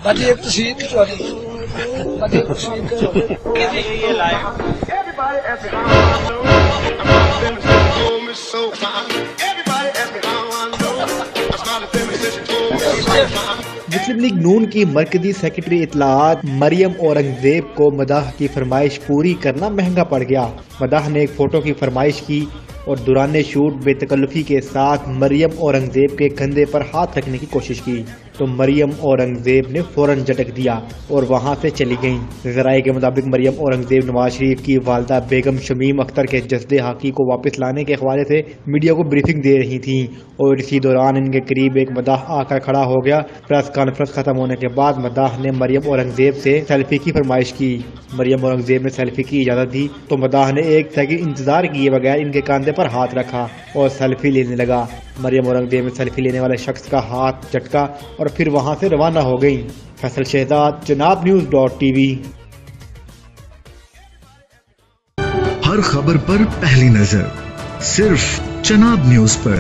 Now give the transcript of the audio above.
ایک تصویر مسلم لیگ نون کی مرکزی سیکرٹری اطلاعات مریم اورنگزیب کو مداح کی فرمائش پوری کرنا مہنگا پڑ گیا۔ مداح نے ایک فوٹو کی فرمائش کی اور دوران شوٹ بے تکلفی کے ساتھ مریم اورنگزیب کے کندھے پر ہاتھ رکھنے کی کوشش کی تو مریم اورنگزیب نے فوراً جھٹک دیا اور وہاں سے چلی گئیں۔ ذرائع کے مطابق مریم اورنگزیب نواز شریف کی والدہ بیگم شمیم اختر کے جسد حاقی کو واپس لانے کے حوالے سے میڈیا کو بریفنگ دے رہی تھیں اور اسی دوران ان کے قریب ایک مداح آ کر کھڑا ہو گیا۔ پریس کانفرنس ختم ہونے کے بعد مداح نے مریم اورنگزیب سے سیلفی کی فرمائش کی۔ مریم اورنگزیب نے سیلفی کی اجازت دی تو مداح نے ایک سیکنڈ انتظار کیے بغیر ان کے کاندھے پر ہاتھ رکھا اور سیلفی لینے لگا۔ مریم اورنگزیب نے سیلفی لینے والے شخص کا ہاتھ جھٹکا اور پھر وہاں سے روانہ ہو گئی۔ فیصل شہزاد، چناب نیوز.tv۔ ہر خبر پر پہلی نظر صرف چناب نیوز پر۔